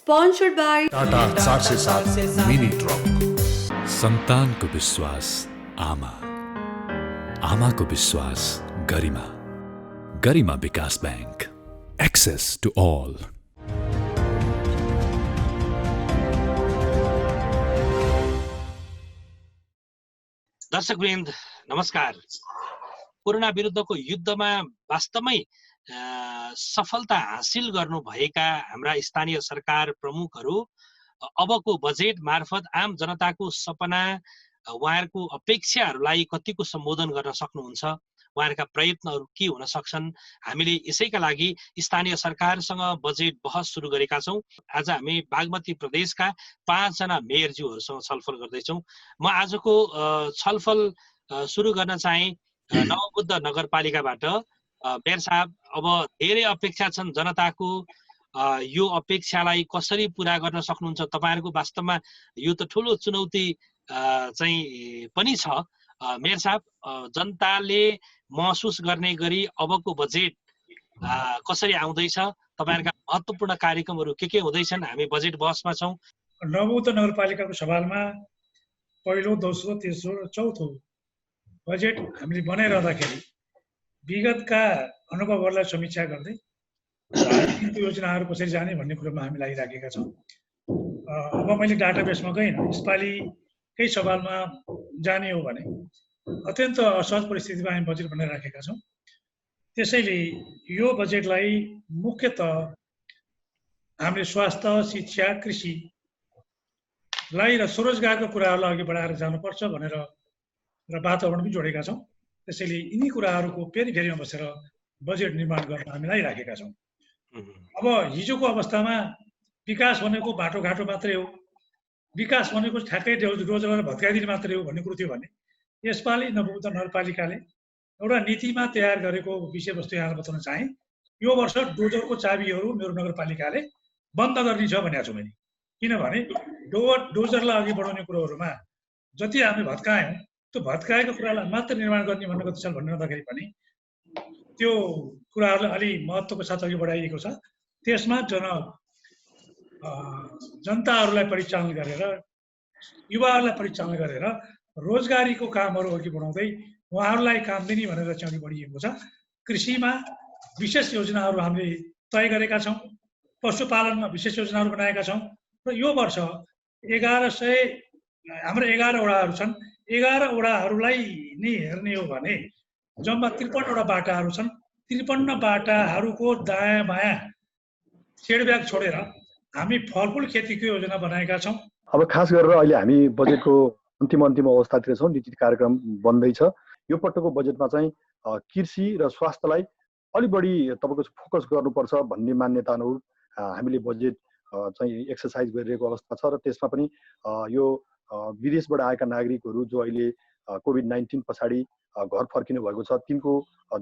Sponsored by Tata 407 mini truck. सन्तानको विश्वास आमा, आमाको विश्वास गरिमा, गरिमा विकास बैंक, एक्सेस टु ऑल। दर्शकवृन्द नमस्कार। कोरोना विरुद्धको युद्धमा वास्तवमै सफलता हासिल गर्नुभएका हाम्रा स्थानीय सरकार प्रमुखहरू अबको बजेट मार्फत आम जनताको सपना, उहाँहरूको अपेक्षाहरूलाई कतिको सम्बोधन गर्न सक्नुहुन्छ, उहाँहरूका प्रयत्नहरू के हुन सक्छन्, हामीले यसैका लागि स्थानीय सरकारसँग बजेट बहस सुरु गरेका छौँ। आज हामी बागमती प्रदेशका 5 जना मेयरज्यूहरूसँग छलफल गर्दैछौँ। म आजको छलफल सुरु गर्न चाहे नवबुद्ध नगरपालिकाबाट। मेयर साहब, अब धेरै अपेक्षा छन् जनताको, यो अपेक्षालाई कसरी पुरा गर्न सक्नुहुन्छ? तपाईहरुको वास्तवमा यो त ठूलो चुनौती चाहिँ पनि छ। मेयर साहब, जनताले महसुस गर्ने गरी अबको बजेट कसरी आउँदैछ? तपाईहरुका महत्त्वपूर्ण कार्यक्रमहरू के हुँदैछन्? हामी बजेट बहसमा छौं। नवबुद्ध नगरपालिकाको सवालमा पहिलो, दोस्रो, तेस्रो र चौथो बजेट हामीले बनाइरहँदाखेरि विगतका अनुभवहरूलाई समीक्षा गर्दै योजनाहरू कसरी जाने भन्ने कुरोमा हामी लागिराखेका छौँ। अब मैले डाटाबेसमा गइनँ, यसपालिकै सवालमा जाने हो भने अत्यन्त असहज परिस्थितिमा हामी बजेट बनाइराखेका छौँ। त्यसैले यो बजेटलाई मुख्यतः हामीले स्वास्थ्य, शिक्षा, कृषिलाई र स्वरोजगारको कुराहरूलाई अघि बढाएर जानुपर्छ भनेर र वातावरण पनि जोडेका छौँ। त्यसैले यिनी कुराहरूको पेरिफेरीमा बसेर बजेट निर्माण गर्न हामी लागिराखेका छौँ। अब हिजोको अवस्थामा विकास भनेको बाटोघाटो मात्रै हो, विकास भनेको ठ्याक्कै रोजगार भत्काइदिने मात्रै हो भन्ने कुरो थियो भने यसपालि नवबुद्ध नगरपालिकाले एउटा नीतिमा तयार गरेको विषयवस्तु यहाँलाई बताउन चाहे। यो वर्ष डोजरको चाबीहरू मेरो नगरपालिकाले बन्द गर्ने छ भनेको छु मैले। किनभने डोजरलाई अघि बढाउने कुरोहरूमा जति हामीले भत्कायौँ, त्यो भत्काएको कुरालाई मात्र निर्माण गर्ने भन्ने कति छ भन्ने नदाखेरि पनि त्यो कुराहरूलाई अलि महत्त्वको साथ अघि बढाइएको छ। त्यसमा जनताहरूलाई परिचालन गरेर, युवाहरूलाई परिचालन गरेर रोजगारीको कामहरू अघि बढाउँदै उहाँहरूलाई काम दिने भनेर चाहिँ अघि बढिएको छ। कृषिमा विशेष योजनाहरू हामीले तय गरेका छौँ, पशुपालनमा विशेष योजनाहरू बनाएका छौँ र यो वर्ष 1100 हाम्रो 11 वडाहरू छन्। 11 वडाहरूलाई नै हेर्ने हो भने जम्मा 53 वटा बाटाहरू छन्। 53 बाटाहरूको दायाँ बायाँ सेडब्याक छोडेर हामी फलफुल खेतीको योजना बनाएका छौँ। अब खास गरेर अहिले हामी बजेटको अन्तिम अवस्थातिर छौँ, नीति कार्यक्रम बन्दैछ। यो पटकको बजेटमा चाहिँ कृषि र स्वास्थ्यलाई अलि बढी तपाईँको फोकस गर्नुपर्छ भन्ने मान्यता अनुरूप हामीले बजेट चाहिँ एक्सर्साइज गरिरहेको अवस्था छ। र त्यसमा पनि यो विदेशबाट आएका नागरिकहरू जो अहिले कोभिड-19 पछाडि घर फर्किनु भएको छ, तिनको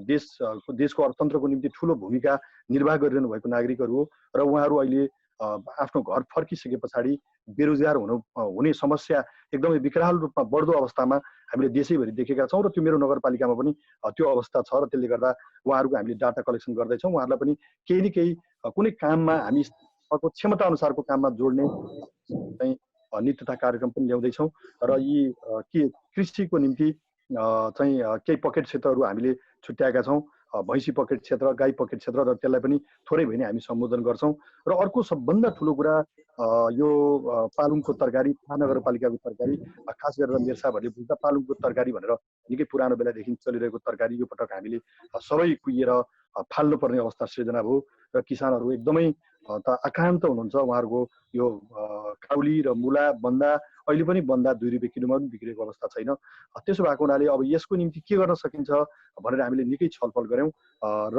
देशको अर्थतन्त्रको निम्ति ठुलो भूमिका निर्वाह गरिरहनु भएको नागरिकहरू हो र उहाँहरू अहिले आफ्नो घर फर्किसके पछाडि बेरोजगार हुने समस्या एकदमै विकराल रूपमा बढ्दो अवस्थामा हामीले देशैभरि देखेका छौँ र त्यो मेरो नगरपालिकामा पनि त्यो अवस्था छ। र त्यसले गर्दा उहाँहरूको हामीले डाटा कलेक्सन गर्दैछौँ। उहाँहरूलाई पनि केही न केही कुनै काममा हामी क्षमता अनुसारको काममा जोड्ने चाहिँ नीति तथा कार्यक्रम पनि ल्याउँदैछौँ। र यी कृषिको निम्ति चाहिँ केही पकेट क्षेत्रहरू हामीले छुट्याएका छौँ, भैँसी पकेट क्षेत्र, गाई पकेट क्षेत्र, र त्यसलाई पनि थोरै भए नि हामी सम्बोधन गर्छौँ। र अर्को सबभन्दा ठुलो कुरा यो पालुङको तरकारी, महानगरपालिकाको तरकारी, खास गरेर मेयर साहबहरूले बुझ्दा पालुङको तरकारी भनेर निकै पुरानो बेलादेखि चलिरहेको तरकारी यो पटक हामीले सबै कुहिएर फाल्नुपर्ने अवस्था सृजना भयो र किसानहरू एकदमै आक्रान्त हुनुहुन्छ। उहाँहरूको यो काउली र मुला बन्दा अहिले पनि बन्दा 2 रुपियाँ किलोमा पनि बिग्रेको अवस्था छैन। त्यसो भएको हुनाले अब यसको निम्ति के गर्न सकिन्छ भनेर हामीले निकै छलफल गऱ्यौँ। र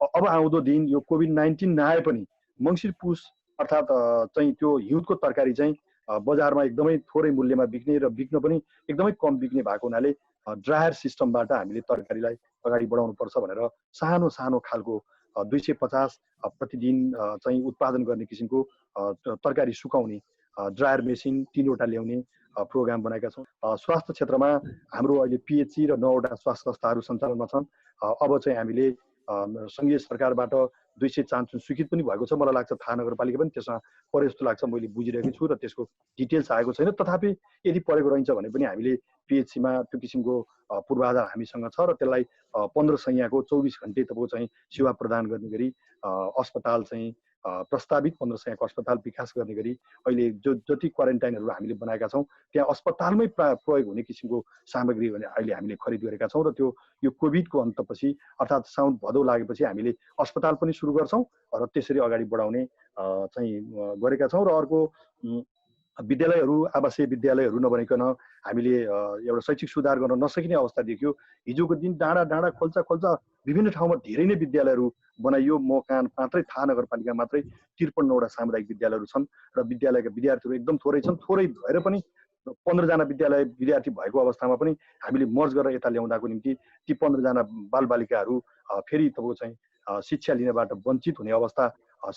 अब आउँदो दिन यो कोभिड-19 नआए पनि मङ्सिर पुस अर्थात् चाहिँ त्यो हिउँदको तरकारी चाहिँ बजारमा एकदमै थोरै मूल्यमा बिक्ने र बिक्न पनि एकदमै कम बिक्ने भएको हुनाले ड्रायर सिस्टमबाट हामीले तरकारीलाई अगाडि बढाउनुपर्छ भनेर सानो सानो खालको 250 प्रतिदिन चाहिँ उत्पादन गर्ने किसिमको तरकारी सुकाउने ड्रायर मेसिन 3 वटा ल्याउने प्रोग्राम बनाएका छौँ। स्वास्थ्य क्षेत्रमा हाम्रो अहिले पिएचसी र 9 वटा स्वास्थ्य संस्थाहरू सञ्चालनमा छन्। अब चाहिँ हामीले सङ्घीय सरकारबाट 200 चान्चुन स्वीकृत पनि भएको छ। मलाई लाग्छ थाहा नगरपालिका पनि त्यसमा परे जस्तो लाग्छ, मैले बुझिरहेको छु र त्यसको डिटेल्स आएको छैन। तथापि यदि परेको रहन्छ भने पनि हामीले पिएचसीमा त्यो किसिमको पूर्वाधार हामीसँग छ र त्यसलाई 15 सयको 24 घन्टे तपाईँको चाहिँ सेवा प्रदान गर्ने गरी अस्पताल चाहिँ प्रस्तावित 15 सयको अस्पताल विकास गर्ने गरी अहिले जति क्वारेन्टाइनहरू हामीले बनाएका छौँ त्यहाँ अस्पतालमै प्रयोग हुने किसिमको सामग्री अहिले हामीले खरिद गरेका छौँ र त्यो यो कोभिडको अन्तपछि अर्थात् साउन भदौ लागेपछि हामीले अस्पताल पनि सुरु गर्छौँ र त्यसरी अगाडि बढाउने चाहिँ गरेका छौँ। र अर्को विद्यालयहरू आवासीय विद्यालयहरू नबनाइकन हामीले एउटा शैक्षिक सुधार गर्न नसकिने अवस्था देखियो। हिजोको दिन डाँडा डाँडा खोल्चा विभिन्न ठाउँमा धेरै नै विद्यालयहरू बनाइयो। मकान मात्रै थाहा नगरपालिका मात्रै 53वटा सामुदायिक विद्यालयहरू छन् र विद्यालयका विद्यार्थीहरू एकदम थोरै छन्। थोरै भएर पनि 15 जना विद्यार्थी भएको अवस्थामा पनि हामीले मर्ज गरेर यता ल्याउँदाको निम्ति ती 15 जना बालबालिकाहरू फेरि तपाईँको चाहिँ शिक्षा लिनबाट वञ्चित हुने अवस्था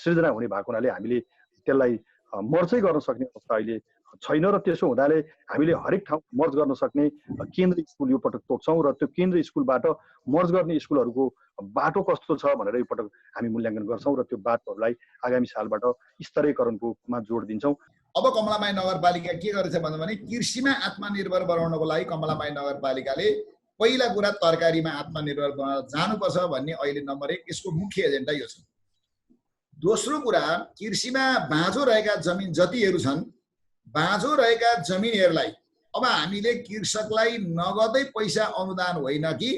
सृजना हुने भएको हुनाले हामीले त्यसलाई मर्जै गर्न सक्ने अवस्था अहिले छैन र त्यसो हुँदाले हामीले हरेक ठाउँ मर्ज गर्न सक्ने केन्द्र स्कुल यो पटक तोक्छौँ र त्यो केन्द्र स्कुलबाट मर्ज गर्ने स्कुलहरूको बाटो कस्तो छ भनेर यो पटक हामी मूल्याङ्कन गर्छौँ र त्यो बाटोहरूलाई आगामी सालबाट स्तरीकरणकोमा जोड दिन्छौँ। अब कमलामाई नगरपालिका के गरेछ भने कृषिमा आत्मनिर्भर बनाउनको लागि कमलामाई नगरपालिकाले पहिला कुरा तरकारीमा आत्मनिर्भर बनाउन जानुपर्छ भन्ने अहिले नम्बर 1 यसको मुख्य एजेन्डा यो छ। दोस्रो कुरा कृषिमा बाँझो रहेका जमिन जतिहरू छन् बाँझो रहेका जमिनहरूलाई अब हामीले कृषकलाई नगदै पैसा अनुदान होइन कि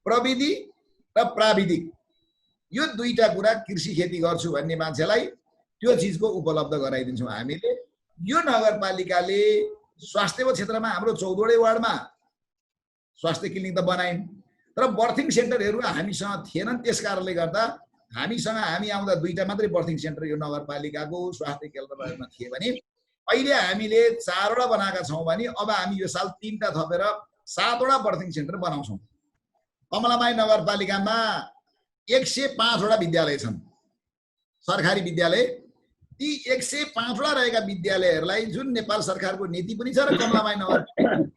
प्रविधि र प्राविधिक यो दुईटा कुरा कृषि खेती गर्छु भन्ने मान्छेलाई त्यो चिजको उपलब्ध गराइदिन्छौँ हामीले। यो नगरपालिकाले स्वास्थ्यको क्षेत्रमा हाम्रो 14वटै वार्डमा स्वास्थ्य क्लिनिक त बनाइन् तर बर्थिङ सेन्टरहरू हामीसँग थिएनन्। त्यस कारणले गर्दा हामी आउँदा 2टा मात्रै बर्थिङ सेन्टर यो नगरपालिकाको स्वास्थ्य केन्द्रमा थिए भने अहिले हामीले 4वटा बनाएका छौँ भने अब हामी यो साल 3टा थपेर 7वटा बर्थिङ सेन्टर बनाउँछौँ। कमलामाई नगरपालिकामा 105वटा विद्यालय छन् सरकारी विद्यालय। ती 105वटा रहेका विद्यालयहरूलाई जुन नेपाल सरकारको नीति पनि छ र कमलामाई नगरपालिका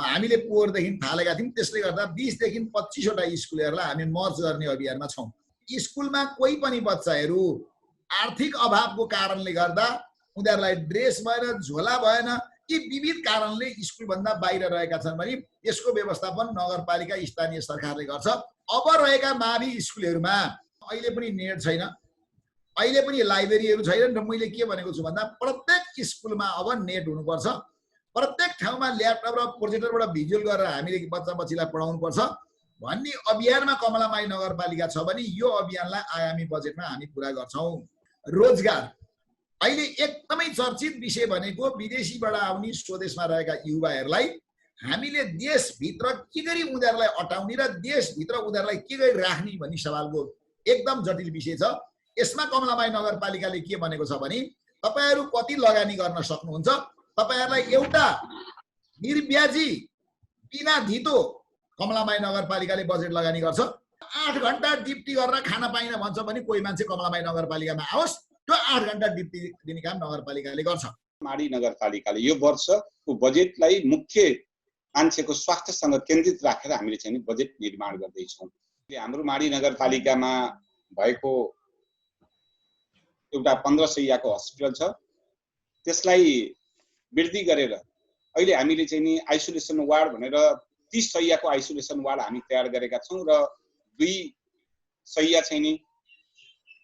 हामीले पोहोरदेखि थालेका थियौँ त्यसले गर्दा 20 देखि 25वटा स्कुलहरूलाई हामी मर्ज गर्ने अभियानमा छौँ। स्कुलमा कोही पनि बच्चाहरू आर्थिक अभावको कारणले गर्दा उनीहरूलाई ड्रेस भएन झोला भएन यी विविध कारणले स्कुलभन्दा बाहिर रहेका छन् भने यसको व्यवस्थापन नगरपालिका स्थानीय सरकारले गर्छ। अब रहेका मावि स्कुलहरूमा अहिले पनि नेट छैन, अहिले पनि लाइब्रेरीहरू छैनन् र मैले के भनेको छु भन्दा प्रत्येक स्कुलमा अब नेट हुनुपर्छ। प्रत्येक ठाउँमा ल्यापटप र प्रोजेक्टरबाट भिजुअल गरेर हामीले बच्चा बच्चीलाई पढाउनुपर्छ भन्ने अभियानमा कमलामाई नगरपालिका छ भने यो अभियानलाई आगामी बजेटमा हामी पुरा गर्छौँ। रोजगार अहिले एकदमै चर्चित विषय भनेको विदेशीबाट आउने स्वदेशमा रहेका युवाहरूलाई हामीले देशभित्र के गरी उनीहरूलाई अटाउने र देशभित्र उनीहरूलाई के गरी राख्ने भन्ने सवालको एकदम जटिल विषय छ। यसमा कमलामाई नगरपालिकाले के भनेको छ भने तपाईहरू कति लगानी गर्न सक्नुहुन्छ, तपाईहरूलाई एउटा निर्ब्याजी बिना धितो कमलामाई नगरपालिकाले बजेट लगानी गर्छ। 8 घण्टा ड्युटी गरेर खान पाइन भन्छ भने कोही मान्छे कमलामाई नगरपालिकामा आओस्, त्यो 8 घण्टा ड्युटी दिने काम नगरपालिकाले गर्छ। माडी नगरपालिकाले यो वर्षको बजेटलाई मुख्य मान्छेको स्वास्थ्यसँग केन्द्रित राखेर हामीले चाहिँ बजेट निर्माण गर्दैछौँ। हाम्रो माडी नगरपालिकामा भएको एउटा 15 शय्याको हस्पिटल छ, त्यसलाई वृद्धि गरेर अहिले हामीले चाहिँ नि आइसोलेसन वार्ड भनेर 30 शय्याको आइसोलेसन वार्ड हामी तयार गरेका छौँ र 2 शय्या चाहिँ नि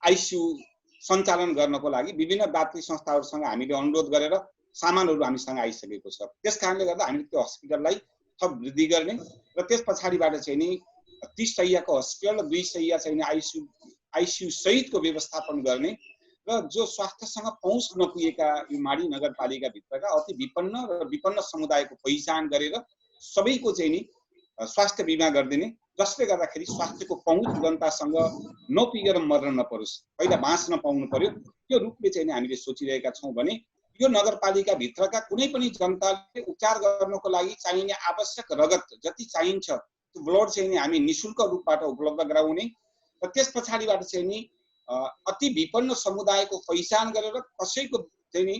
आइसियु सञ्चालन गर्नको लागि विभिन्न व्यापारी संस्थाहरूसँग हामीले अनुरोध गरेर सामानहरू हामीसँग आइसकेको छ। त्यस कारणले गर्दा हामीले त्यो हस्पिटललाई थप वृद्धि गर्ने र त्यस पछाडिबाट चाहिँ नि 30 शय्याको हस्पिटल र 2 शय्या चाहिँ नि आइसियु सहितको व्यवस्थापन गर्ने र जो स्वास्थ्यसँग पहुँच नपुगेका यो माडी नगरपालिकाभित्रका अति विपन्न र विपन्न समुदायको पहिचान गरेर सबैको चाहिँ नि स्वास्थ्य बिमा गरिदिने, जसले गर्दाखेरि स्वास्थ्यको पहुँच जनतासँग नपुगेर मर्न नपरोस्, पहिला बाँच्न पाउनु पर्यो। त्यो रूपले चाहिँ हामीले सोचिरहेका छौँ भने यो नगरपालिकाभित्रका कुनै पनि जनताले उपचार गर्नको लागि चाहिने आवश्यक रगत जति चाहिन्छ त्यो ब्लड चाहिँ नि हामी निःशुल्क रूपबाट उपलब्ध गराउने र त्यस पछाडिबाट चाहिँ नि अति विपन्न समुदायको पहिचान गरेर कसैको चाहिँ नि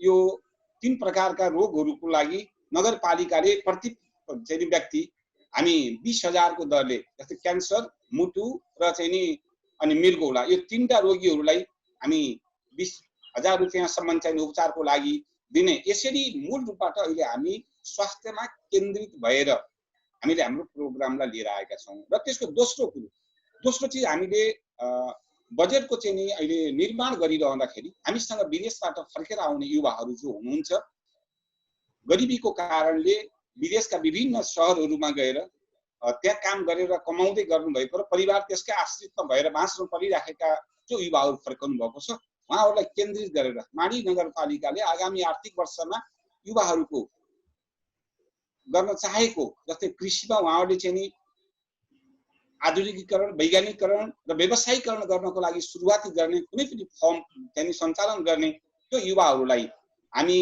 यो 3 प्रकारका रोगहरूको लागि नगरपालिकाले प्रति चाहिँ व्यक्ति हामी 20,000 को दरले जस्तै क्यान्सर, मुटु र चाहिँ नि अनि मृगौला यो तीनटा रोगीहरूलाई हामी 20,000 रुपैयाँसम्म चाहिँ उपचारको लागि दिने। यसरी मूल रूपबाट अहिले हामी स्वास्थ्यमा केन्द्रित भएर हामीले हाम्रो प्रोग्रामलाई लिएर आएका छौँ। र त्यसको दोस्रो चिज हामीले बजेटको चाहिँ नि अहिले निर्माण गरिरहँदाखेरि हामीसँग विदेशबाट फर्केर आउने युवाहरू जो हुनुहुन्छ, गरिबीको कारणले विदेशका विभिन्न सहरहरूमा गएर त्यहाँ काम गरेर कमाउँदै गर्नुभएको र परिवार त्यसकै आश्रितमा भएर बाँच्नु परिराखेका जो युवाहरू फर्काउनु भएको छ, उहाँहरूलाई केन्द्रित गरेर माडी नगरपालिकाले आगामी आर्थिक वर्षमा युवाहरूको गर्न चाहेको जस्तै कृषिमा उहाँहरूले चाहिँ नि आधुनिकीकरण, वैज्ञानिकरण र व्यवसायीकरण गर्नको लागि सुरुवाती गर्ने कुनै पनि फर्म चाहिँ सञ्चालन गर्ने त्यो युवाहरूलाई हामी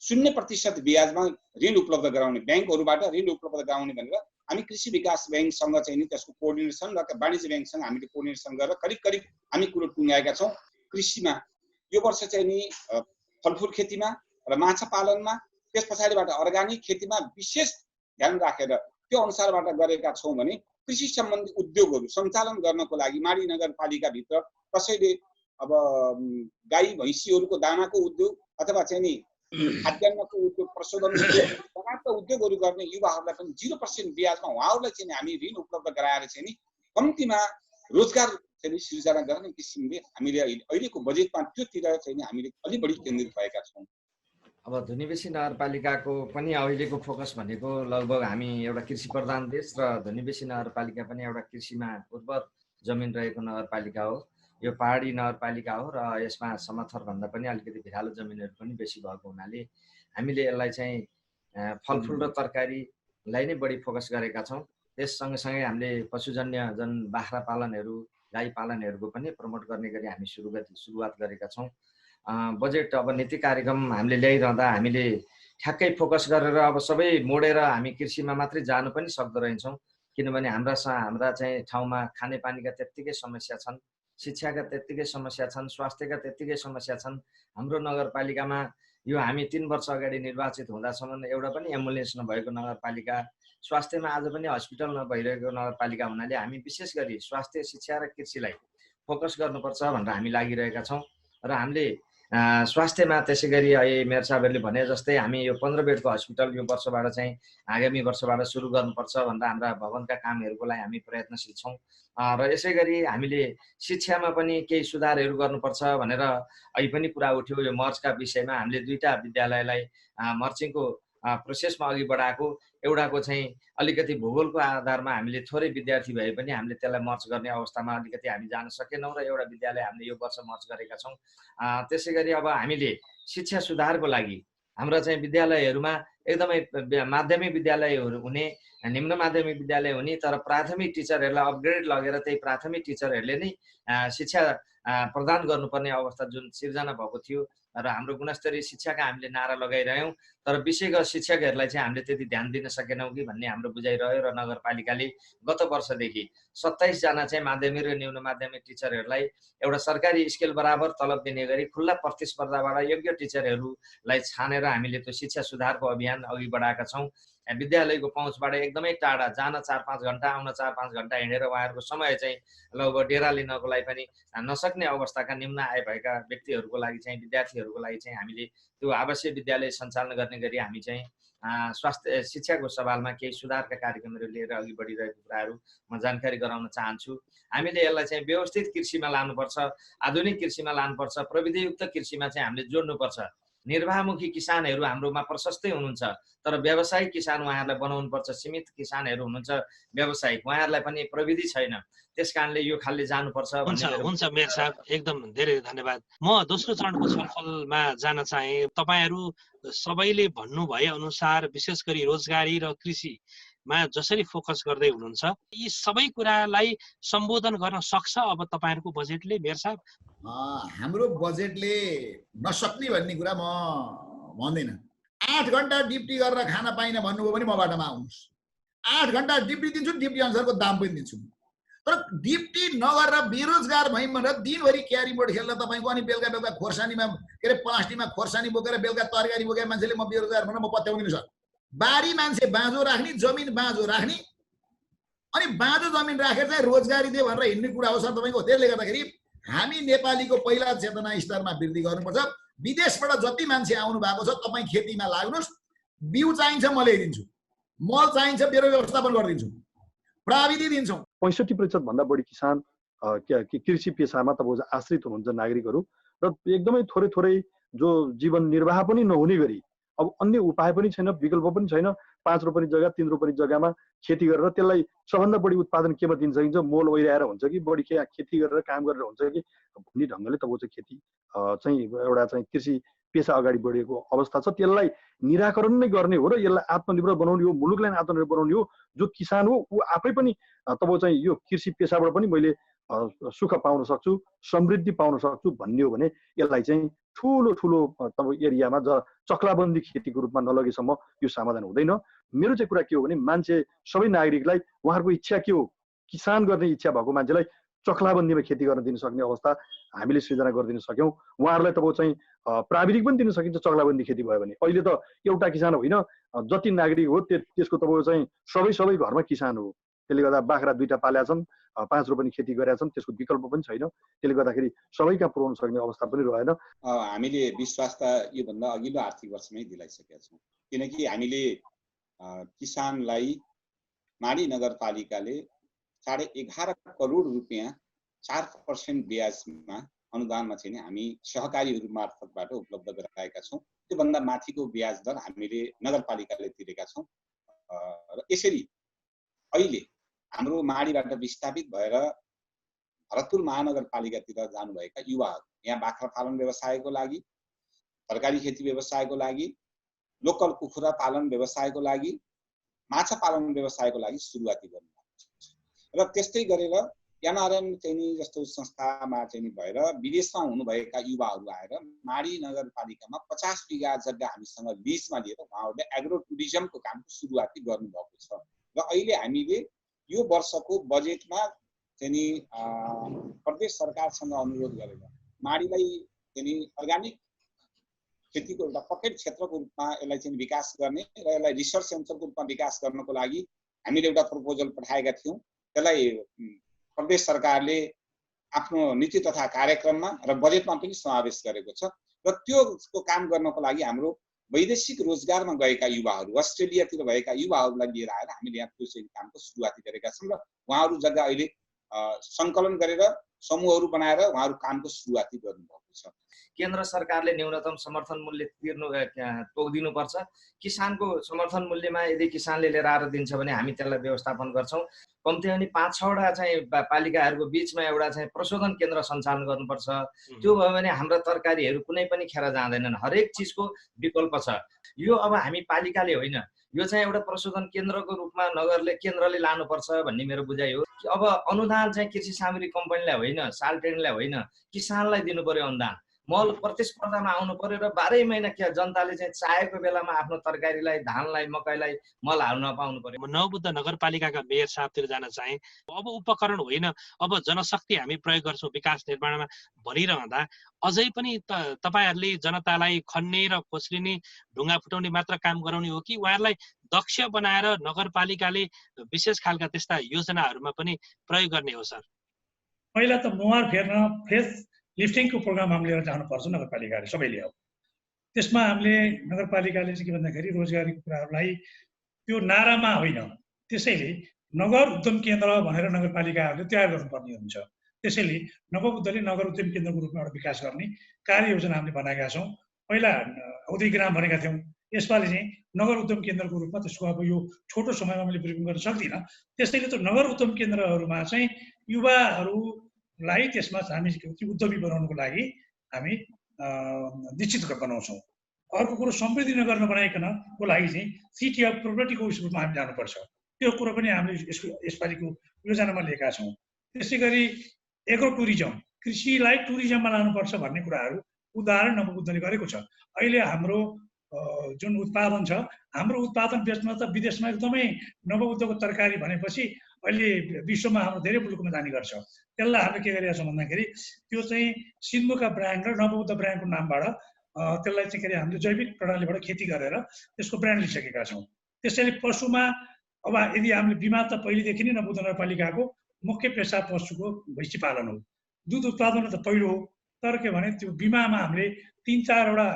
0% ब्याजमा ऋण उपलब्ध गराउने, ब्याङ्कहरूबाट ऋण उपलब्ध गराउने भनेर हामी कृषि विकास ब्याङ्कसँग चाहिँ नि त्यसको कोअर्डिनेसन र वाणिज्य ब्याङ्कसँग हामीले कोअर्डिनेसन गरेर करिब हामी कुरो टुङ्गाएका छौँ। कृषिमा यो वर्ष चाहिँ नि फलफुल खेतीमा र माछा पालनमा, त्यस पछाडिबाट अर्गानिक खेतीमा विशेष ध्यान राखेर त्यो अनुसारबाट गरेका छौँ भने कृषि सम्बन्धी उद्योगहरू सञ्चालन गर्नको लागि माडी नगरपालिकाभित्र कसैले अब गाई भैँसीहरूको दानाको उद्योग अथवा चाहिँ नि खाद्यान्नको उद्योग, प्रशोधन लगायतका उद्योगहरू गर्ने युवाहरूलाई पनि 0% ब्याजमा उहाँहरूलाई चाहिँ हामी ऋण उपलब्ध गराएर चाहिँ नि कम्तीमा रोजगार चाहिँ सृजना गर्ने किसिमले हामीले अहिलेको बजेटमा त्योतिर चाहिँ हामीले अलि बढी केन्द्रित भएका छौँ। अब धुनीबेसी नगरपालिकाको पनि अहिलेको फोकस भनेको लगभग हामी एउटा कृषि प्रधान देश र धुनीबेसी नगरपालिका पनि एउटा कृषिमा उर्वर जमिन रहेको नगरपालिका हो। यो पहाडी नगरपालिका हो र यसमा समथरभन्दा पनि अलिकति भिरालो जमिनहरू पनि बेसी भएको हुनाले हामीले यसलाई चाहिँ फलफुल र तरकारीलाई नै बढी फोकस गरेका छौँ। त्यस सँगसँगै हामीले पशुजन्य बाख्रा पालनहरू, गाई पालनहरूको पनि प्रमोट गर्ने गरी हामी सुरुवात गरेका छौँ। बजेट अब नीति कार्यक्रम हामीले ल्याइरहँदा हामीले ठ्याक्कै फोकस गरेर अब सबै मोडेर हामी कृषिमा मात्रै जानु पनि सक्दो रहेछौँ, किनभने हाम्रा चाहिँ ठाउँमा खानेपानीका त्यत्तिकै समस्या छन्, शिक्षाका त्यत्तिकै समस्या छन्, स्वास्थ्यका त्यत्तिकै समस्या छन्। हाम्रो नगरपालिकामा यो हामी 3 वर्ष अगाडि निर्वाचित हुँदासम्म एउटा पनि एम्बुलेन्स नभएको नगरपालिका, स्वास्थ्यमा आज पनि हस्पिटल नभइरहेको नगरपालिका हुनाले हामी विशेष गरी स्वास्थ्य, शिक्षा र कृषिलाई फोकस गर्नुपर्छ भनेर हामी लागिरहेका छौँ। र हामीले स्वास्थ्यमा त्यसै गरी अहिले मेयर साहबहरूले भने जस्तै हामी यो 15 बेडको हस्पिटल यो वर्षबाट चाहिँ आगामी वर्षबाट सुरु गर्नुपर्छ भनेर हाम्रा भवनका कामहरूको लागि हामी प्रयत्नशील छौँ। र यसै गरी हामीले शिक्षामा पनि केही सुधारहरू गर्नुपर्छ भनेर अहिले पनि कुरा उठ्यो। यो मर्चका विषयमा हामीले 2टा विद्यालयलाई मर्चिङको प्रोसेसमा अघि बढाएको, एउटाको चाहिँ अलिकति भूगोलको आधारमा हामीले थोरै विद्यार्थी भए पनि हामीले त्यसलाई मर्च गर्ने अवस्थामा अलिकति हामी जान सकेनौँ र एउटा विद्यालय हामीले यो वर्ष मर्च गरेका छौँ। त्यसै गरी अब हामीले शिक्षा सुधारको लागि हाम्रा चाहिँ विद्यालयहरूमा एकदमै माध्यमिक विद्यालयहरू हुने, निम्न माध्यमिक विद्यालय हुने, तर प्राथमिक टिचरहरूलाई अपग्रेड लगेर त्यही प्राथमिक टिचरहरूले नै शिक्षा प्रदान गर्नुपर्ने अवस्था जुन सिर्जना भएको थियो र हाम्रो गुणस्तरीय शिक्षाका हामीले नारा लगाइरह्यौँ, तर विषयगत शिक्षकहरूलाई चाहिँ हामीले त्यति ध्यान दिन सकेनौँ कि भन्ने हाम्रो बुझाइरह्यो। र नगरपालिकाले गत वर्षदेखि 27 जना चाहिँ माध्यमिक र निम्न माध्यमिक टिचरहरूलाई एउटा सरकारी स्केल बराबर तलब दिने गरी खुल्ला प्रतिस्पर्धाबाट योग्य टिचरहरूलाई छानेर हामीले त्यो शिक्षा सुधारको अभियान अघि बढाएका छौँ। विद्यालयको पहुँचबाट एकदमै टाढा, जान 4-5 घन्टा, आउन 4-5 घन्टा हिँडेर उहाँहरूको समय चाहिँ लगभग डेरा लिनको लागि पनि नसक्ने अवस्थाका निम्न आय भएका व्यक्तिहरूको लागि चाहिँ, विद्यार्थीहरूको लागि चाहिँ हामीले त्यो आवासीय विद्यालय सञ्चालन गर्ने गरी हामी चाहिँ स्वास्थ्य शिक्षाको सवालमा केही सुधारका कार्यक्रमहरू लिएर अघि बढिरहेको कुराहरू म जानकारी गराउन चाहन्छु। हामीले यसलाई चाहिँ व्यवस्थित कृषिमा लानुपर्छ, आधुनिक कृषिमा लानुपर्छ, प्रविधियुक्त कृषिमा चाहिँ हामीले जोड्नुपर्छ। निर्वाहमुखी किसानहरू हाम्रोमा प्रशस्तै हुनुहुन्छ, तर व्यावसायिक किसान उहाँहरूलाई बनाउनुपर्छ। सीमित किसानहरू हुनुहुन्छ व्यावसायिक, उहाँहरूलाई पनि प्रविधि छैन, त्यस कारणले यो खालले जानुपर्छ। हुन्छ मेयर साहब, एकदम धेरै धन्यवाद। म दोस्रो चरणको छलफलमा जान चाहे। तपाईहरू सबैले भन्नुभए अनुसार विशेष गरी रोजगारी र कृषिमा जसरी फोकस गर्दै हुनुहुन्छ, यी सबै कुरालाई सम्बोधन गर्न सक्छ अब तपाईहरुको बजेटले मेयर साहब? हाम्रो बजेटले नसक्ने भन्ने कुरा म भन्दिनँ। 8 घण्टा ड्युटी गरेर खान पाइन भन्नुभयो भने म बाटोमा आउनुहोस्। 8 घण्टा ड्युटी दिन्छु, ड्युटी अनुसारको दाम पनि दिन्छु। तर ड्युटी नगरेर बेरोजगार भयौँ भनेर दिनभरि क्यारी बोर्ड खेल्न तपाईँको, अनि बेलुका खोर्सानीमा के अरे प्लास्टिकमा खोर्सानी बोकेर बेलुका तरकारी बोकेर मान्छेले म बेरोजगार भनेर म पत्याउँदिनँ सर। बारी मान्छे बाँझो राख्ने, जमिन बाँझो राख्ने, अनि बाँझो जमिन राखेर चाहिँ रोजगारी दियो भनेर हिँड्ने कुरा हो सर तपाईँको। त्यसले गर्दाखेरि हामी नेपालीको पहिला चेतना स्तरमा वृद्धि गर्नुपर्छ। विदेशबाट जति मान्छे आउनु भएको छ तपाईँ खेतीमा लाग्नुहोस्, बिउ चाहिन्छ म ल्याइदिन्छु, मल चाहिन्छ मेरो व्यवस्थापन गरिदिन्छु, प्राविधि दिन्छौँ। 65% भन्दा बढी किसान कृषि पेसामा तपाईँ आश्रित हुनुहुन्छ नागरिकहरू, र एकदमै थोरै थोरै जो जीवन निर्वाह पनि नहुने गरी अब अन्य उपाय पनि छैन, विकल्प पनि छैन। 5 रोपनी जग्गा 3 रोपनी जग्गामा खेती गरेर त्यसलाई सबभन्दा बढी उत्पादन केमा दिन सकिन्छ, मोल ओइराएर हुन्छ कि बढी खेती गरेर काम गरेर हुन्छ कि भन्ने ढङ्गले तपाईँ चाहिँ खेती चाहिँ एउटा चाहिँ कृषि पेसा अगाडि बढेको अवस्था छ। त्यसलाई निराकरण नै गर्ने हो र यसलाई आत्मनिर्भर बनाउने हो, मुलुकलाई आत्मनिर्भर बनाउने हो। जो किसान हो ऊ आफै पनि तपाईँ चाहिँ यो कृषि पेसाबाट पनि मैले सुख पाउन सक्छु, समृद्धि पाउन सक्छु भन्ने हो भने यसलाई चाहिँ ठुलो ठुलो तपाईँ एरियामा चक्लाबन्दी खेतीको रूपमा नलगेसम्म यो समाधान हुँदैन। मेरो चाहिँ कुरा के हो भने मान्छे सबै नागरिकलाई उहाँहरूको इच्छा के हो, किसान गर्ने इच्छा भएको मान्छेलाई चक्लाबन्दीमा खेती गर्न दिन सक्ने अवस्था हामीले सृजना गरिदिन सक्यौँ। उहाँहरूलाई तपाईँ चाहिँ प्राविधिक पनि दिन सकिन्छ चक्लाबन्दी खेती भयो भने। अहिले त एउटा किसान होइन, जति नागरिक हो त्यसको तपाईँ चाहिँ सबै घरमा किसान हो। त्यसले गर्दा बाख्रा 2टा पालेका छन्, 5 रोपनी खेती गरेका छन्, त्यसको विकल्प पनि छैन। त्यसले गर्दाखेरि सबैका पुर्याउन सक्ने अवस्था पनि रहेन। हामीले विश्वास त योभन्दा अघिल्लो आर्थिक वर्षमै दिलाइसकेका छौँ, किनकि हामीले किसानलाई माडी नगरपालिकाले 11.5 करोड रुपियाँ 4% ब्याजमा अनुदानमा चाहिँ हामी सहकारीहरू मार्फतबाट उपलब्ध गराएका छौँ। त्योभन्दा माथिको ब्याज दर हामीले नगरपालिकाले तिरेका छौँ। र यसरी अहिले हाम्रो माडीबाट विस्थापित भएर भरतपुर महानगरपालिकातिर जानुभएका युवाहरू यहाँ बाख्रा पालन व्यवसायको लागि, तरकारी खेती व्यवसायको लागि, लोकल कुखुरा पालन व्यवसायको लागि, माछा पालन व्यवसायको लागि सुरुवाती गर्नुभएको छ। र त्यस्तै गरेर एनआरएन चाहिँ जस्तो संस्थामा चाहिँ भएर विदेशमा हुनुभएका युवाहरू आएर माडी नगरपालिकामा 50 बिघा जग्गा हामीसँग लिजमा लिएर उहाँहरूले एग्रो टुरिज्मको कामको सुरुवाती गर्नुभएको छ। र अहिले हामीले यो वर्षको बजेटमा चाहिँ प्रदेश सरकारसँग अनुरोध गरेर माडीलाई चाहिँ अर्ग्यानिक खेतीको एउटा पकेट क्षेत्रको रूपमा यसलाई चाहिँ विकास गर्ने र यसलाई रिसर्च सेन्टरको रूपमा विकास गर्नको लागि हामीले एउटा प्रपोजल पठाएका थियौँ। त्यसलाई प्रदेश सरकारले आफ्नो नीति तथा कार्यक्रममा र बजेटमा पनि समावेश गरेको छ। र त्यो काम गर्नको लागि हाम्रो वैदेशिक रोजगारमा गएका युवाहरू, अस्ट्रेलियातिर भएका युवाहरूलाई लिएर आएर हामीले यहाँ त्यो चाहिँ कामको सुरुवाती गरेका छौँ। र उहाँहरू जग्गा अहिले सङ्कलन गरेर समूहहरू बनाएर उहाँहरू कामको सुरुवाती गर्नुभएको छ। केन्द्र सरकारले न्यूनतम समर्थन मूल्य तोकिदिनुपर्छ। किसानको समर्थन मूल्यमा यदि किसानले लिएर आएर दिन्छ भने हामी त्यसलाई व्यवस्थापन गर्छौँ। कम्ती पनि 5-6वटा चाहिँ पालिकाहरूको बिचमा एउटा चाहिँ प्रशोधन केन्द्र सञ्चालन गर्नुपर्छ। त्यो भयो भने हाम्रा तरकारीहरू कुनै पनि खेर जाँदैनन्, हरेक चिजको विकल्प छ। यो अब हामी पालिकाले होइन, यो चाहिँ एउटा प्रशोधन केन्द्रको रूपमा केन्द्रले लानुपर्छ भन्ने मेरो बुझाइ हो। अब अनुदान चाहिँ कृषि सामग्री कम्पनीलाई होइन, साल्टेनलाई होइन, किसानलाई दिनु पर्यो अनुदान। मल प्रतिस्पर्धामा आउनु पर्यो र 12 महिना जनताले चाहिँ चाहेको बेलामा आफ्नो तरकारीलाई, धानलाई, मकैलाई मल हाल्न पाउनु पर्यो। म नवबुद्ध नगरपालिकाका मेयर साहबतिर जान चाहे। अब उपकरण होइन, अब जनशक्ति हामी प्रयोग गर्छौँ विकास निर्माणमा भनिरहँदा अझै पनि तपाईहरूले जनतालाई खन्ने र खोस्लिने, ढुङ्गा फुटाउने मात्र काम गराउने हो कि उहाँहरूलाई दक्ष बनाएर नगरपालिकाले विशेष खालका त्यस्ता योजनाहरूमा पनि प्रयोग गर्ने हो सर? पहिला त मुहार फेर्न फेस लिफ्टिङको प्रोग्राम हामीले लिएर जानुपर्छ नगरपालिकाले सबैले। अब त्यसमा हामीले नगरपालिकाले चाहिँ के भन्दाखेरि रोजगारीको कुराहरूलाई त्यो नारामा होइन, त्यसैले नगर उद्यम केन्द्र भनेर नगरपालिकाहरूले तयार गर्नुपर्ने हुन्छ। त्यसैले नवबुद्धले नगर उद्यम केन्द्रको रूपमा एउटा विकास गर्ने कार्ययोजना हामीले बनाएका छौँ। पहिला औद्योगिक भनेका थियौँ, यसपालि चाहिँ नगर उद्यम केन्द्रको रूपमा। त्यसको अब यो छोटो समयमा मैले ब्रिफिङ गर्न सक्दिनँ। त्यसैले त्यो नगर उद्यम केन्द्रहरूमा चाहिँ युवाहरूलाई त्यसमा हामी उद्यमी बनाउनुको लागि हामी निश्चित बनाउँछौँ। अर्को कुरो समृद्धि नगर बनाइकनको लागि चाहिँ सिटी अफ प्रोपर्टीको रूपमा हामी जानुपर्छ। त्यो कुरो पनि हामीले यसपालिको योजनामा लिएका छौँ। त्यसै गरी एग्रो टुरिज्म, कृषिलाई टुरिज्ममा लानुपर्छ भन्ने कुराहरू उदाहरण नवबुद्धले गरेको छ। अहिले हाम्रो जुन उत्पादन छ, हाम्रो उत्पादन बेच्न त विदेशमा एकदमै नवबुद्धको तरकारी भनेपछि अहिले विश्वमा हाम्रो धेरै मुलुकमा जाने गर्छ। त्यसलाई हामीले के गरिरहेका छौँ भन्दाखेरि त्यो चाहिँ सिन्धुका ब्रान्ड र नवबुद्ध ब्रान्डको नामबाट त्यसलाई चाहिँ के अरे हामीले जैविक प्रणालीबाट खेती गरेर त्यसको ब्रान्ड लिइसकेका छौँ। त्यसैले पशुमा अब यदि हामीले बिमा त पहिलेदेखि नै नबुद्ध नगरपालिकाको मुख्य पेसा पशुको भैँसी पालन हो, दुध उत्पादन त पहिलो हो। तर के भने त्यो बिमामा हामीले 3-4वटा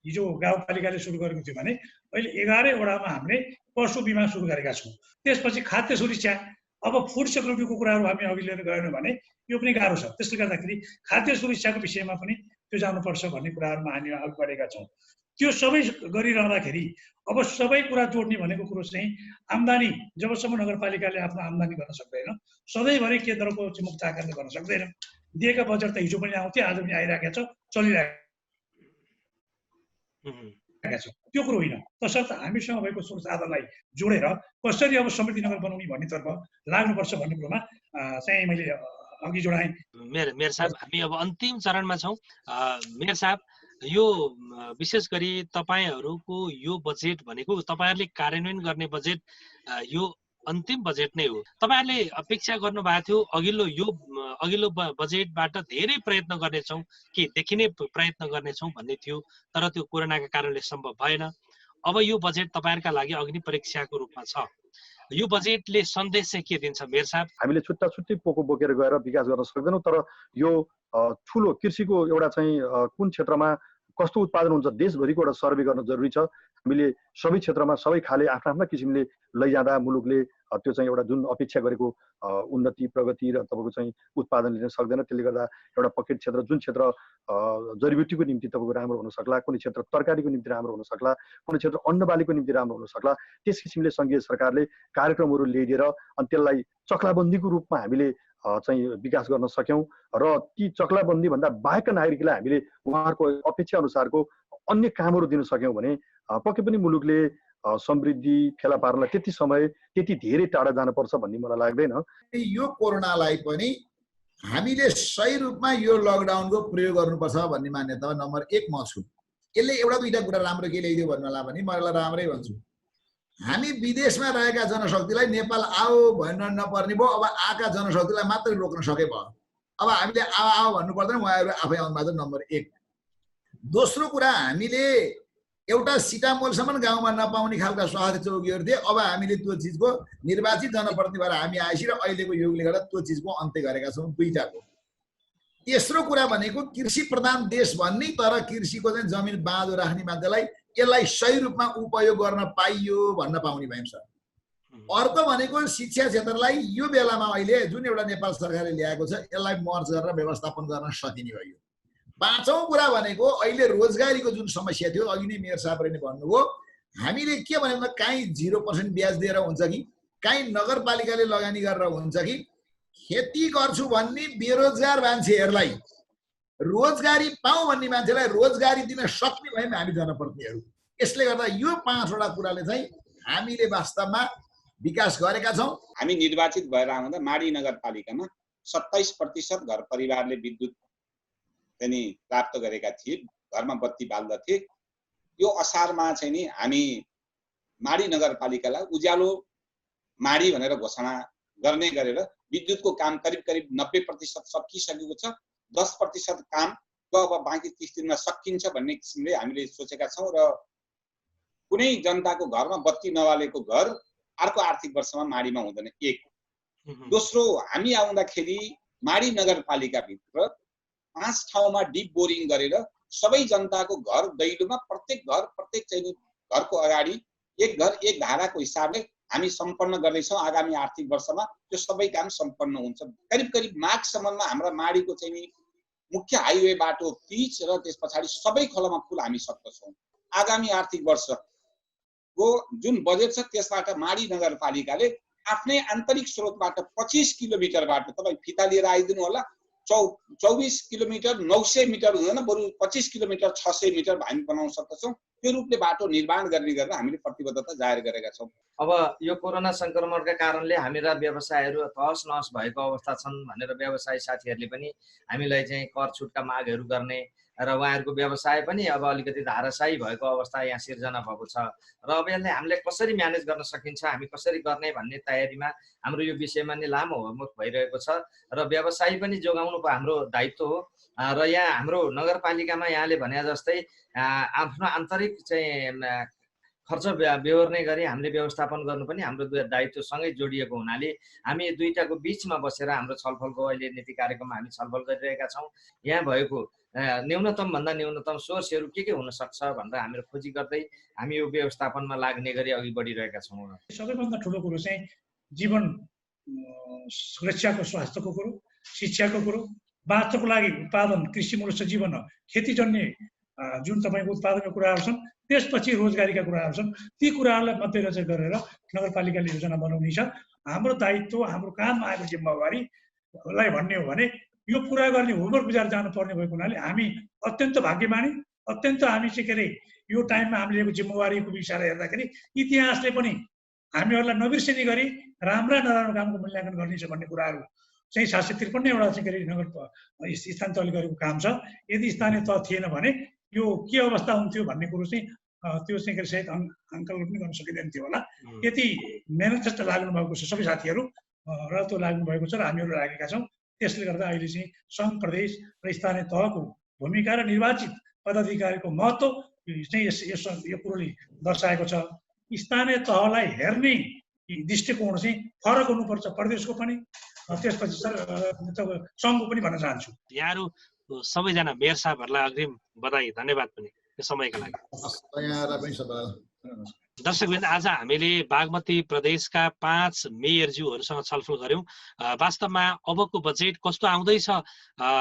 हिजो गाउँपालिकाले सुरु गरेको थियो भने अहिले 11वटामा हामीले पशु बिमा सुरु गरेका छौँ। त्यसपछि खाद्य सुरक्षा, अब फुड सेक्युरिटीको कुराहरू हामी अघि लिएर गएनौँ भने यो पनि गाह्रो छ। त्यसले गर्दाखेरि खाद्य सुरक्षाको विषयमा पनि त्यो जानुपर्छ भन्ने कुराहरूमा हामी अघि बढेका छौँ। त्यो सबै गरिरहँदाखेरि अब सबै कुरा जोड्ने भनेको कुरो चाहिँ आम्दानी, जबसम्म नगरपालिकाले आफ्नो आम्दानी गर्न सक्दैन, सधैँभरि केन्द्रको मुक्त आकारले गर्न सक्दैन। दिएका बजेट त हिजो पनि आउँथ्यो, आज पनि आइरहेको छ, चलिरहेको छ, त्यो कुरो होइन। तसर्थ हामीसँग भएको स्रोत साधनलाई जोडेर कसरी अब समृद्धि नगर बनाउने भन्नेतर्फ लाग्नुपर्छ भन्ने कुरोमा चाहिँ मैले अघि जोडाएँ। मेयर साहब, हामी अब अन्तिम चरणमा छौँ। मेयर साहब, यो विशेष गरी तपाईँहरूको यो बजेट भनेको तपाईँहरूले कार्यान्वयन गर्ने बजेट यो अन्तिम बजेट नै हो। तपाईँहरूले अपेक्षा गर्नुभएको थियो अघिल्लो बजेटबाट धेरै प्रयत्न गर्नेछौँ कि देखिने प्रयत्न गर्नेछौँ भन्ने थियो, तर त्यो कोरोनाका कारणले सम्भव भएन। अब यो बजेट तपाईँहरूका लागि अग्नि परीक्षाको रूपमा छ। यो बजेटले सन्देश चाहिँ के दिन्छ मेयर साहब? हामीले छुट्टा छुट्टै पोको बोकेर गएर विकास गर्न सक्दैनौँ, तर यो ठुलो कृषिको एउटा चाहिँ कुन क्षेत्रमा कस्तो उत्पादन हुन्छ देशभरिको एउटा सर्वे गर्न जरुरी छ। हामीले सबै क्षेत्रमा सबै खाले आफ्ना किसिमले लैजाँदा मुलुकले त्यो चाहिँ एउटा जुन अपेक्षा गरेको उन्नति प्रगति र तपाईँको चाहिँ उत्पादन लिन सक्दैन। त्यसले गर्दा एउटा पकेट क्षेत्र, जुन क्षेत्र जडीबुटीको निम्ति तपाईँको राम्रो हुन सक्ला, कुनै क्षेत्र तरकारीको निम्ति राम्रो हुन सक्ला, कुनै क्षेत्र अन्नबालीको निम्ति राम्रो हुन सक्ला, त्यस किसिमले सङ्घीय सरकारले कार्यक्रमहरू ल्याइदिएर अनि त्यसलाई चक्लाबन्दीको रूपमा हामीले चाहिँ विकास गर्न सक्यौँ र ती चक्लाबन्दी भन्दा बाहेकका नागरिकलाई हामीले उहाँहरूको अपेक्षा अनुसारको अन्य कामहरू दिन सक्यौँ भने पक्कै पनि मुलुकले समृद्धि फेला पार्नलाई त्यति समय त्यति धेरै टाढा जानुपर्छ भन्ने मलाई लाग्दैन। यो कोरोनालाई पनि हामीले सही रूपमा यो लकडाउनको प्रयोग गर्नुपर्छ भन्ने मान्यता नम्बर 1 म छु। यसले एउटा दुईटा कुरा राम्रो के ल्याइदियो भन्नुला भने मलाई राम्रै भन्छु। हामी विदेशमा रहेका जनशक्तिलाई नेपाल आओ भन्न नपर्ने भयो, अब आएका जनशक्तिलाई मात्रै रोक्न सके भयो। अब हामीले आओ भन्नु पर्दैन, उहाँहरू आफै आउनुभएको नम्बर 1। दोस्रो कुरा, हामीले एउटा सिटामोलसम्म गाउँमा नपाउने खालका स्वास्थ्य चौकीहरू थिए, अब हामीले त्यो चिजको निर्वाचित जनप्रतिनिधि भएर हामी आएपछि र अहिलेको युगले गर्दा त्यो चिजको अन्त्य गरेका छौँ, दुईटाको। तेस्रो कुरा भनेको कृषि प्रधान देश भन्ने, तर कृषिको चाहिँ जमिन बाँधो राख्ने मान्छेलाई यसलाई सही रूपमा उपयोग गर्न पाइयो भन्न पाउने भयौँ सर। अर्को भनेको शिक्षा क्षेत्रलाई यो बेलामा अहिले जुन एउटा नेपाल सरकारले ल्याएको छ यसलाई मर्ज गरेर व्यवस्थापन गर्न सकिने भयो। पाँचौँ कुरा भनेको अहिले रोजगारीको जुन समस्या थियो, अघि नै मेयर साहबले नै भन्नुभयो, हामीले के भन्यो भने काहीँ 0% ब्याज दिएर हुन्छ कि काहीँ नगरपालिकाले लगानी गरेर हुन्छ कि खेती गर्छु भन्ने बेरोजगार मान्छेहरूलाई रोजगारी पाऊँ भन्ने मान्छेलाई रोजगारी दिन सक्ने भयौँ हामी जनप्रतिनिधिहरू। यसले गर्दा यो 5वटा कुराले चाहिँ हामीले वास्तवमा विकास गरेका छौँ। हामी निर्वाचित भएर आउँदा माडी नगरपालिकामा 27% घर परिवारले विद्युत पनि प्राप्त गरेका थिए, घरमा बत्ती बाल्दथे। यो असारमा चाहिँ नि हामी माडी नगरपालिकालाई उज्यालो माडी भनेर घोषणा गर्ने गरेर विद्युतको काम करिब 90% सकिसकेको छ। 10% काम अब बाँकी 30 दिनमा सकिन्छ भन्ने किसिमले हामीले सोचेका छौँ र कुनै जनताको घरमा बत्ती नबालेको घर अर्को आर्थिक वर्षमा माडीमा हुँदैन। 1। दोस्रो, हामी आउँदाखेरि माडी नगरपालिकाभित्र 5 ठाउँमा डिप बोरिङ गरेर सबै जनताको घर दैलोमा प्रत्येक चाहिँ घरको अगाडि एक घर एक धाराको हिसाबले हामी सम्पन्न गर्दैछौँ। आगामी आर्थिक वर्षमा त्यो सबै काम सम्पन्न हुन्छ। करिब माघसम्ममा हाम्रा माडीको चाहिँ नि मुख्य हाइवे बाटो पिच र त्यस पछाडि सबै खोलामा पुल हामी सक्दछौँ। आगामी आर्थिक वर्षको जुन बजेट छ त्यसबाट माडी नगरपालिकाले आफ्नै आन्तरिक स्रोतबाट 25 किलोमिटर बाटो, तपाईँ फिता लिएर आइदिनु होला, 24 किलोमिटर 900 मिटर हुँदैन, बरु 25 किलोमिटर 600 मिटर हामी बनाउन सक्दछौँ। त्यो रूपले बाटो निर्माण गर्ने गरेर हामीले प्रतिबद्धता जाहेर गरेका छौँ। अब यो कोरोना संक्रमणका कारणले हामीरा व्यवसायहरू तहस नहस भएको अवस्था छन् भनेर व्यवसायी साथीहरूले पनि हामीलाई चाहिँ कर छुटका मागहरू गर्ने र उहाँहरूको व्यवसाय पनि अब अलिकति धाराशायी भएको अवस्था यहाँ सिर्जना भएको छ र अब यसलाई हामीले कसरी म्यानेज गर्न सकिन्छ, हामी कसरी गर्ने भन्ने तयारीमा हाम्रो यो विषयमा नै लामो होमवर्क भइरहेको छ र व्यवसायी पनि जोगाउनु हाम्रो दायित्व हो र यहाँ हाम्रो नगरपालिकामा यहाँले भने जस्तै आफ्नो आन्तरिक चाहिँ खर्च बेहोर्ने गरी हामीले व्यवस्थापन गर्नु पनि हाम्रो दायित्वसँगै जोडिएको हुनाले हामी दुईटाको बिचमा बसेर हाम्रो छलफलको अहिले नीति कार्यक्रममा हामी छलफल गरिरहेका छौँ। यहाँ भएको न्यूनतम भन्दा न्यूनतम सोर्सहरू के हुन सक्छ भनेर हामीहरू खोजी गर्दै हामी यो व्यवस्थापनमा लाग्ने गरी अघि बढिरहेका छौँ। सबैभन्दा ठुलो कुरो चाहिँ जीवन सुरक्षाको, स्वास्थ्यको कुरो, शिक्षाको कुरो, बाँच्नको लागि उत्पादन, कृषि मूलस्थ जीवन, खेतीजन्य जुन तपाईँको उत्पादनका कुराहरू छन्, त्यसपछि रोजगारीका कुराहरू छन्, ती कुराहरूलाई मध्यनजर गरेर नगरपालिकाले योजना बनाउने छ। हाम्रो दायित्व, हाम्रो काममा आएको जिम्मेवारीलाई भन्ने हो भने यो पुरा गर्ने होमवर्क बुझाएर जानुपर्ने भएको हुनाले हामी अत्यन्त भाग्यमानी, अत्यन्त हामी चाहिँ के अरे यो टाइममा हामीले लिएको जिम्मेवारीको विषयलाई हेर्दाखेरि इतिहासले पनि हामीहरूलाई नबिर्सिने गरी राम्रा नराम्रो कामको मूल्याङ्कन गर्नेछ भन्ने कुराहरू चाहिँ 753वटा चाहिँ के अरे नगर स्थानीय तहले गरेको काम छ। यदि स्थानीय तह थिएन भने यो के अवस्था हुन्थ्यो भन्ने कुरो चाहिँ त्यो चाहिँ के अरे सायद अङ्कलन पनि गर्न सकिँदैन थियो होला। यति मेहनत जस्तो लाग्नु भएको छ सबै साथीहरू र त्यो लाग्नु भएको छ र हामीहरू लागेका छौँ। त्यसले गर्दा अहिले चाहिँ सङ्घ, प्रदेश र स्थानीय तहको भूमिका र निर्वाचित पदाधिकारीको महत्त्व चाहिँ यो कुरोले दर्शाएको छ। स्थानीय तहलाई हेर्ने दृष्टिकोण चाहिँ फरक हुनुपर्छ, प्रदेशको पनि त्यसपछि सङ्घको पनि भन्न चाहन्छु। यहाँहरू सबैजना मेयर साहबहरूलाई अग्रिम बधाई, धन्यवाद पनि यो समयका लागि। दर्शकवृन्द, आज हामीले बागमती प्रदेशका 5 मेयरज्यूहरूसँग छलफल गऱ्यौँ। वास्तवमा अबको बजेट कस्तो आउँदैछ,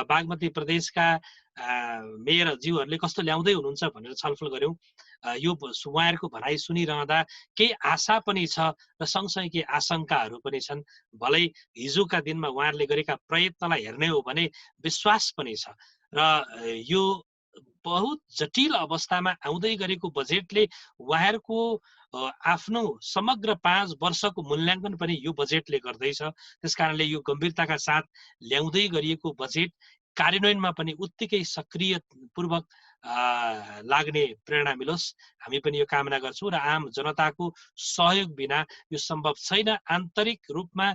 बागमती प्रदेशका मेयरज्यूहरूले कस्तो ल्याउँदै हुनुहुन्छ भनेर छलफल गऱ्यौँ। यो उहाँहरूको भनाइ सुनिरहँदा केही आशा पनि छ र सँगसँगै केही आशंकाहरू पनि छन्। भलै हिजोका दिनमा उहाँहरूले गरेका प्रयत्नलाई हेर्ने हो भने विश्वास पनि छ र यो बहुत जटिल अवस्थामा आउँदै गरेको बजेटले उहाँहरूको आफ्नो समग्र 5 वर्षको मूल्याङ्कन पनि यो बजेटले गर्दैछ। त्यसकारणले यो गम्भीरताका साथ ल्याउँदै गरिएको बजेट कार्यान्वयनमा पनि उत्तिकै सक्रियपूर्वक लाग्ने प्रेरणा मिलोस्, हामी पनि यो कामना गर्छौँ। र आम जनताको सहयोग बिना यो सम्भव छैन। आन्तरिक रूपमा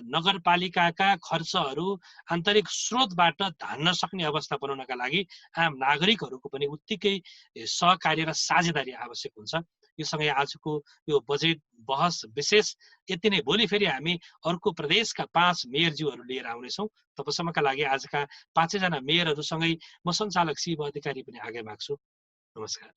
नगरपालिकाका खर्चहरू आन्तरिक स्रोतबाट धान्न सक्ने अवस्था बनाउनका लागि आम नागरिकहरूको पनि उत्तिकै सहकार्य र साझेदारी आवश्यक हुन्छ। यो सँगै आजको यो बजेट बहस विशेष यति नै। भोलि फेरि हामी अर्को प्रदेशका 5 मेयरज्यूहरू लिएर आउनेछौँ। तबसम्मका लागि आजका 5 जना मेयरहरूसँगै म सञ्चालक शिव अधिकारी पनि आगे माग्छु। नमस्कार।